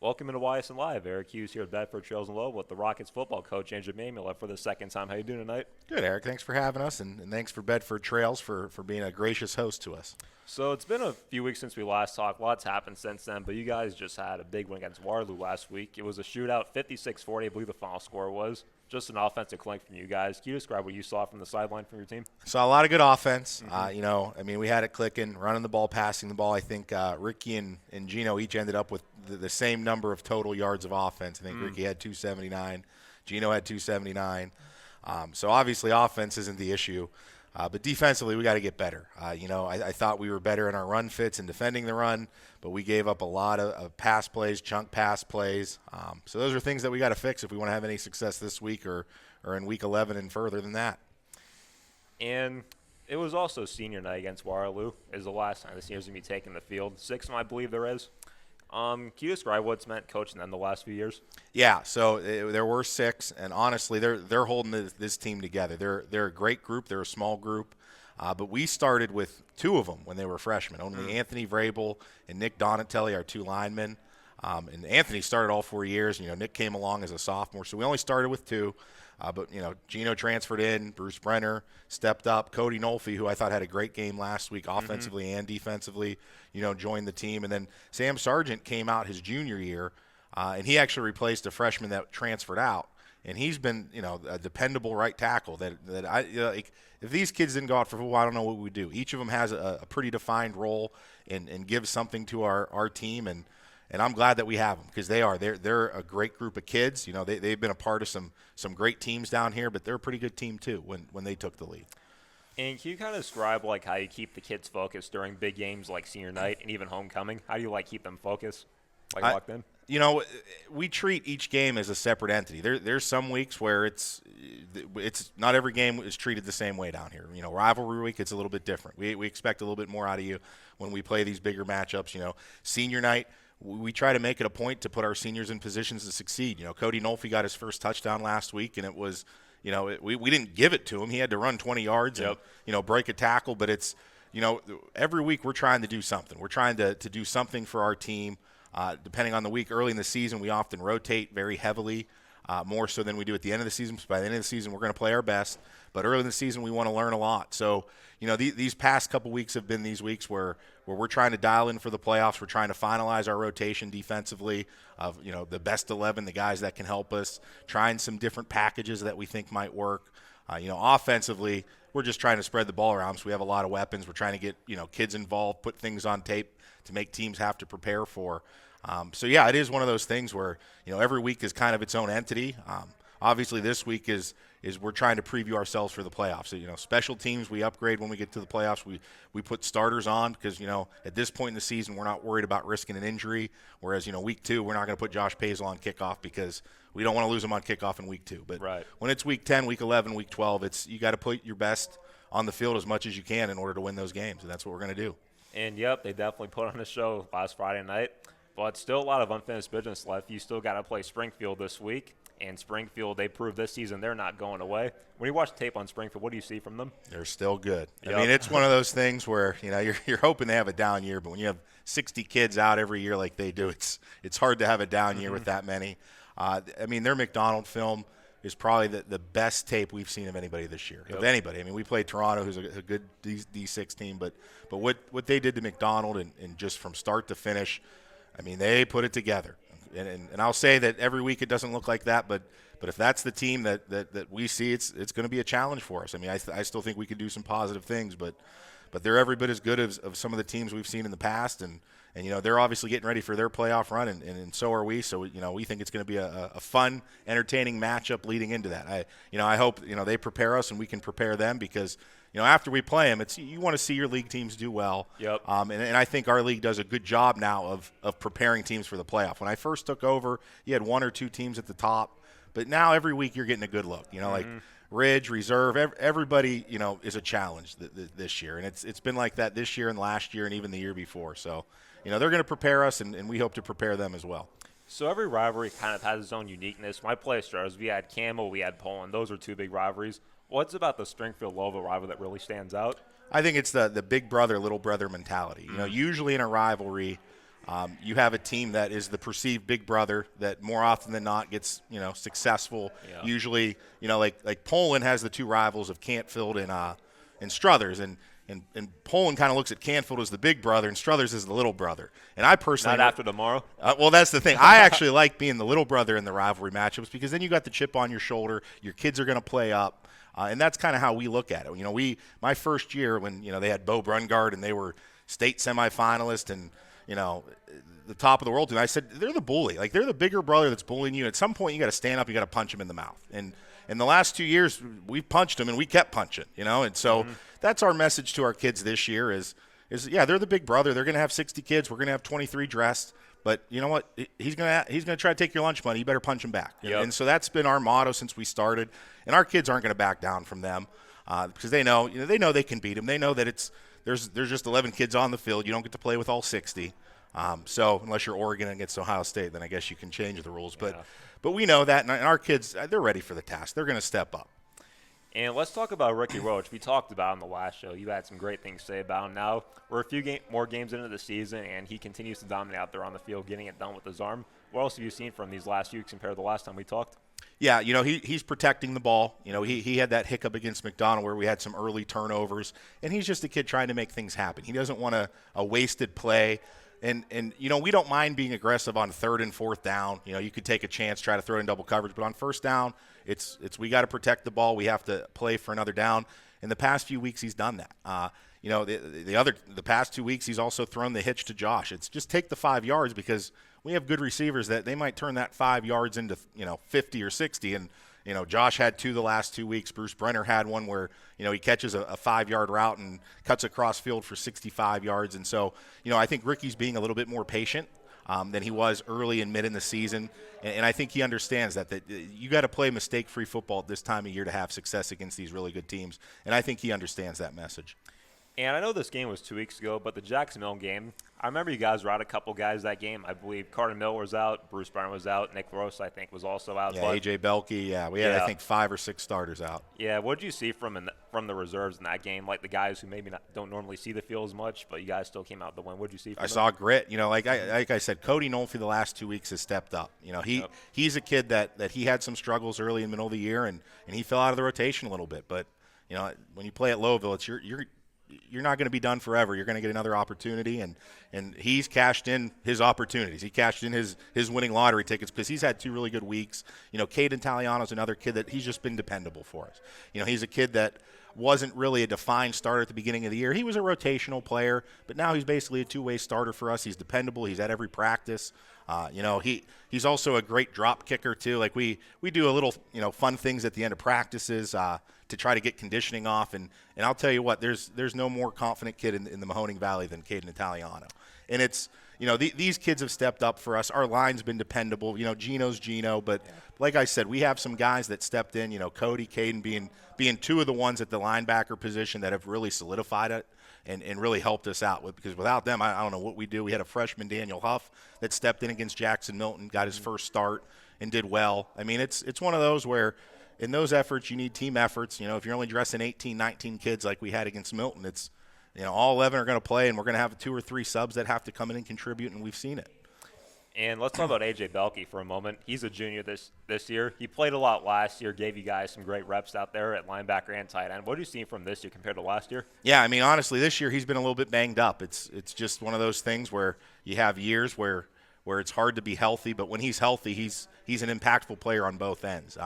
Welcome into YSN Live. Eric Hughes here at Bedford Trails and Lowell with the Rockets football coach, Andrew Mamula, for the second time. How you doing tonight? Good, Eric. Thanks for having us, and thanks for Bedford Trails for being a gracious host to us. So it's been a few weeks since we last talked. Lots happened since then, but you guys just had a big win against Waterloo last week. It was a shootout, 56-40, I believe the final score was. Just an offensive clinic from you guys. Can you describe what you saw from the sideline from your team? Saw a lot of good offense. We had it clicking, running the ball, passing the ball. I think Ricky and Gino each ended up with the same number of total yards of offense. I think Ricky had 279. Gino had 279. So obviously offense isn't the issue. But defensively, we got to get better. I thought we were better in our run fits and defending the run, but we gave up a lot of pass plays, chunk pass plays. So those are things that we got to fix if we want to have any success this week or in week 11 and further than that. And it was also senior night against Waterloo. Is the last time the seniors going to be taking the field. 6 of them, I believe there is. Can you describe what's meant coaching them the last few years? Yeah, so there were 6, and honestly, they're holding this team together. They're a great group. They're a small group, but we started with 2 of them when they were freshmen. Only Anthony Vrabel and Nick Donatelli, our 2 linemen. And Anthony started all 4 years. Nick came along as a sophomore, so we only started with 2. But Gino transferred in. Bruce Brenner stepped up. Cody Nolfi, who I thought had a great game last week, offensively and defensively, joined the team. And then Sam Sargent came out his junior year, and he actually replaced a freshman that transferred out. And he's been, a dependable right tackle. If these kids didn't go out for football, I don't know what we would do. Each of them has a pretty defined role and gives something to our team. And I'm glad that we have them because they're a great group of kids. They've been a part of some great teams down here, but they're a pretty good team too when they took the lead. And can you kind of describe how you keep the kids focused during big games like senior night and even homecoming? How do you keep them focused, locked in? We treat each game as a separate entity. There's some weeks where it's not every game is treated the same way down here. Rivalry week, it's a little bit different. We expect a little bit more out of you when we play these bigger matchups. Senior night, we try to make it a point to put our seniors in positions to succeed. Cody Nolfi got his first touchdown last week, and it was, we didn't give it to him. He had to run 20 yards and, break a tackle. But it's, every week we're trying to do something. We're trying to do something for our team. Depending on the week, early in the season, we often rotate very heavily, more so than we do at the end of the season. So by the end of the season, we're going to play our best. But early in the season, we want to learn a lot. So, these past couple weeks have been these weeks where we're trying to dial in for the playoffs. We're trying to finalize our rotation defensively of, the best 11, the guys that can help us, trying some different packages that we think might work. Offensively, we're just trying to spread the ball around. So we have a lot of weapons. We're trying to get, kids involved, put things on tape to make teams have to prepare for. It is one of those things where, every week is kind of its own entity. Obviously, this week is we're trying to preview ourselves for the playoffs. So, special teams, we upgrade when we get to the playoffs. We put starters on because, at this point in the season, we're not worried about risking an injury. Whereas, week 2, we're not going to put Josh Pazel on kickoff because we don't want to lose him on kickoff in week 2. But when it's week 10, week 11, week 12, you got to put your best on the field as much as you can in order to win those games, and that's what we're going to do. And, yep, they definitely put on a show last Friday night. But still a lot of unfinished business left. You still got to play Springfield this week. And Springfield, they proved this season they're not going away. When you watch tape on Springfield, what do you see from them? They're still good. Yep. I mean, it's one of those things where, you're hoping they have a down year. But when you have 60 kids out every year like they do, it's hard to have a down year with that many. Their McDonald film is probably the best tape we've seen of anybody this year, of anybody. We played Toronto, who's a good D6 team, but what they did to McDonald and just from start to finish, they put it together. And I'll say that every week it doesn't look like that, but if that's the team that we see, it's going to be a challenge for us. I still think we could do some positive things, but they're every bit as good as some of the teams we've seen in the past, and they're obviously getting ready for their playoff run, and so are we. So we think it's going to be a fun, entertaining matchup leading into that. I hope they prepare us and we can prepare them because after we play them, you want to see your league teams do well. Yep. And I think our league does a good job now of preparing teams for the playoff. When I first took over, you had 1 or 2 teams at the top, but now every week you're getting a good look. Like Ridge, Reserve, everybody is a challenge this year, and it's been like that this year and last year and even the year before. So they're going to prepare us, and we hope to prepare them as well. So every rivalry kind of has its own uniqueness. My play stars, we had Camel, we had Poland. Those are 2 big rivalries. What's about the Springfield-Lowellville rivalry that really stands out? I think it's the big brother, little brother mentality. Usually in a rivalry, You have a team that is the perceived big brother that more often than not gets, successful. Yeah. Usually, like Poland has the two rivals of Cantfield and Struthers, and Poland kind of looks at Canfield as the big brother and Struthers as the little brother. And I personally Not after tomorrow. Well, that's the thing. I actually like being the little brother in the rivalry matchups because then you got the chip on your shoulder. Your kids are going to play up, and that's kind of how we look at it. My first year when they had Bo Brungard and they were state semifinalist and the top of the world team, I said they're the bully. Like they're the bigger brother that's bullying you. At some point, you got to stand up. You got to punch him in the mouth. And in the last 2 years, we punched him and we kept punching. And so that's our message to our kids this year is yeah, they're the big brother. They're going to have 60 kids. We're going to have 23 dressed. But you know what? He's going to try to take your lunch money. You better punch him back. Yep. And so that's been our motto since we started. And our kids aren't going to back down from them because they know they can beat them. They know that there's just 11 kids on the field. You don't get to play with all 60. So unless you're Oregon against Ohio State, then I guess you can change the rules. But we know that, and our kids, they're ready for the task. They're going to step up. And let's talk about Ricky Roach. We talked about him the last show. You had some great things to say about him. Now we're a few more games into the season, and he continues to dominate out there on the field, getting it done with his arm. What else have you seen from these last few weeks compared to the last time we talked? Yeah, he's protecting the ball. He had that hiccup against McDonald where we had some early turnovers, and he's just a kid trying to make things happen. He doesn't want a wasted play. And we don't mind being aggressive on third and fourth down. You could take a chance, try to throw it in double coverage. But on first down, it's we got to protect the ball. We have to play for another down. In the past few weeks, he's done that. The past 2 weeks, he's also thrown the hitch to Josh. It's just take the 5 yards because we have good receivers that they might turn that 5 yards into 50 or 60. And Josh had 2 the last 2 weeks. Bruce Brenner had one where, he catches a 5-yard route and cuts across field for 65 yards. And so, I think Ricky's being a little bit more patient than he was early and mid in the season. And I think he understands that you got to play mistake-free football at this time of year to have success against these really good teams. And I think he understands that message. And I know this game was 2 weeks ago, but the Jacksonville game, I remember you guys were out a couple guys that game. I believe Carter Miller was out, Bruce Brenner was out, Nick Ross, I think, was also out. Yeah, A.J. Belke, we had, I think, 5 or 6 starters out. Yeah, what did you see from the reserves in that game? Like the guys who maybe don't normally see the field as much, but you guys still came out to win. What did you see from them? I saw grit. Like I said, Cody Nolfi the last 2 weeks has stepped up. He's a kid that he had some struggles early in the middle of the year, and he fell out of the rotation a little bit. But, when you play at Lowellville, it's you're not going to be done forever. You're going to get another opportunity, and he's cashed in his opportunities. He cashed in his winning lottery tickets because he's had 2 really good weeks. Caden Taliano's another kid that he's just been dependable for us. He's a kid that wasn't really a defined starter at the beginning of the year. He was a rotational player, but now he's basically a 2-way starter for us. He's dependable. He's at every practice. He's also a great drop kicker too. Like we do a little fun things at the end of practices to try to get conditioning off. And I'll tell you what, there's no more confident kid in the Mahoning Valley than Caden Italiano. And it's these kids have stepped up for us. Our line's been dependable. Gino's Gino, but like I said, we have some guys that stepped in. Cody, Caden being 2 of the ones at the linebacker position that have really solidified it. And really helped us out because without them, I don't know what we do. We had a freshman, Daniel Huff, that stepped in against Jackson Milton, got his first start, and did well. I mean, it's one of those where in those efforts, you need team efforts. If you're only dressing 18, 19 kids like we had against Milton, it's all 11 are going to play, and we're going to have 2 or 3 subs that have to come in and contribute, and we've seen it. And let's talk about A.J. Belke for a moment. He's a junior this year. He played a lot last year, gave you guys some great reps out there at linebacker and tight end. What do you see from this year compared to last year? Yeah, I mean, honestly, this year he's been a little bit banged up. It's just one of those things where you have years where it's hard to be healthy, but when he's healthy, he's an impactful player on both ends.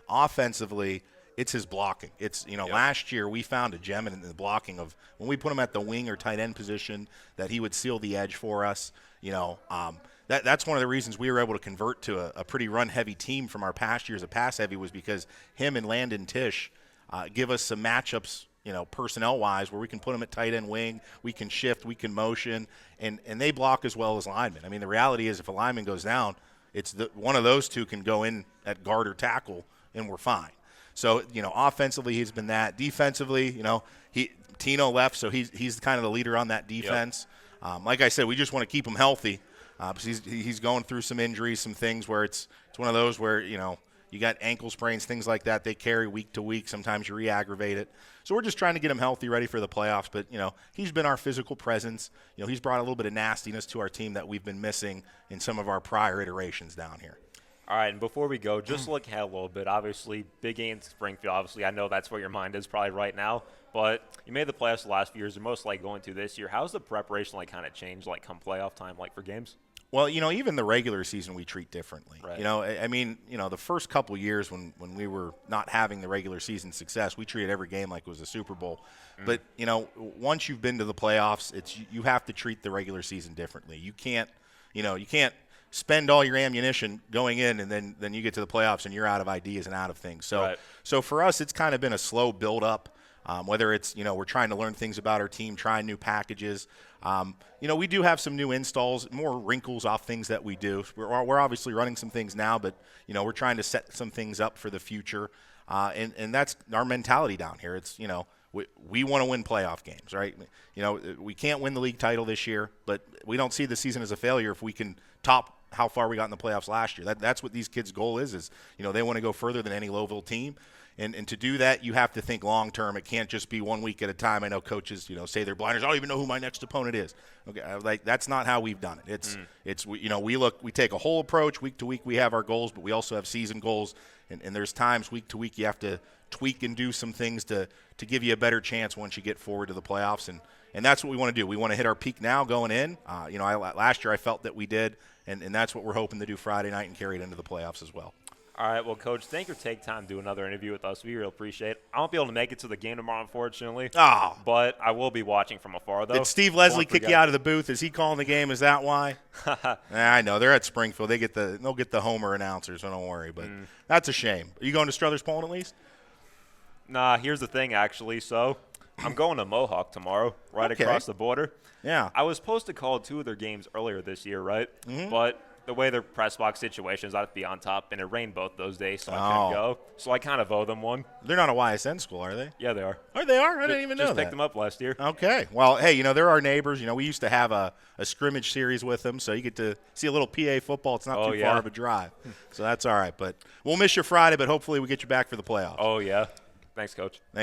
Offensively, it's his blocking. It's Last year we found a gem in the blocking of when we put him at the wing or tight end position that he would seal the edge for us. That's one of the reasons we were able to convert to a pretty run-heavy team from our past years of pass-heavy was because him and Landon Tisch give us some matchups, personnel-wise, where we can put them at tight end wing, we can shift, we can motion, and they block as well as linemen. I mean, the reality is if a lineman goes down, it's one of those 2 can go in at guard or tackle, and we're fine. So, offensively he's been that. Defensively, Tino left, so he's kind of the leader on that defense. Yep. Like I said, we just want to keep him healthy. Because he's going through some injuries, some things where it's one of those where you You got ankle sprains, things like that. They carry week to week. Sometimes you re-aggravate it. So we're just trying to get him healthy, ready for the playoffs. But, he's been our physical presence. He's brought a little bit of nastiness to our team that we've been missing in some of our prior iterations down here. All right, and before we go, just look ahead a little bit. Obviously, big game in Springfield. Obviously, I know that's where your mind is probably right now. But you made the playoffs the last few years. You're most likely going to this year. How's the preparation kind of changed come playoff time for games? Well, even the regular season we treat differently. Right. The first couple years when we were not having the regular season success, we treated every game like it was a Super Bowl. But, once you've been to the playoffs, you have to treat the regular season differently. You can't spend all your ammunition going in and then you get to the playoffs and you're out of ideas and out of things. So right. So for us, it's kind of been a slow build up. Whether it's, we're trying to learn things about our team, trying new packages. We do have some new installs, more wrinkles off things that we do. We're obviously running some things now, but, we're trying to set some things up for the future. And that's our mentality down here. It's, we want to win playoff games, right? We can't win the league title this year, but we don't see the season as a failure if we can top how far we got in the playoffs last year. That's what these kids' goal is they want to go further than any Lowellville team. And to do that, you have to think long term. It can't just be 1 week at a time. I know coaches, say they're blinders. I don't even know who my next opponent is. Okay, that's not how we've done it. We take a whole approach week to week. We have our goals, but we also have season goals. And there's times week to week you have to tweak and do some things to give you a better chance once you get forward to the playoffs. And that's what we want to do. We want to hit our peak now going in. Last year I felt that we did, and that's what we're hoping to do Friday night and carry it into the playoffs as well. All right, well, Coach, thank you for taking time to do another interview with us. We really appreciate it. I won't be able to make it to the game tomorrow, unfortunately. Oh. But I will be watching from afar, though. Did Steve Leslie kick you out of the booth? Is he calling the game? Is that why? I know. They're at Springfield. They'll get the Homer announcers, so don't worry. But that's a shame. Are you going to Struthers Poland at least? Nah, here's the thing, actually. So I'm going to Mohawk tomorrow, right across the border. Yeah. I was supposed to call 2 of their games earlier this year, right? Mm-hmm. But the way their press box situation is, I have to be on top, and it rained both those days, so I couldn't go. So I kind of owe them one. They're not a YSN school, are they? Yeah, they are. Oh, they are? I didn't even know that. Just picked them up last year. Okay. Well, hey, they're our neighbors. We used to have a scrimmage series with them, so you get to see a little PA football. It's not too far of a drive. So that's all right. But we'll miss you Friday, but hopefully we get you back for the playoffs. Oh, yeah. Thanks, Coach. Thank you.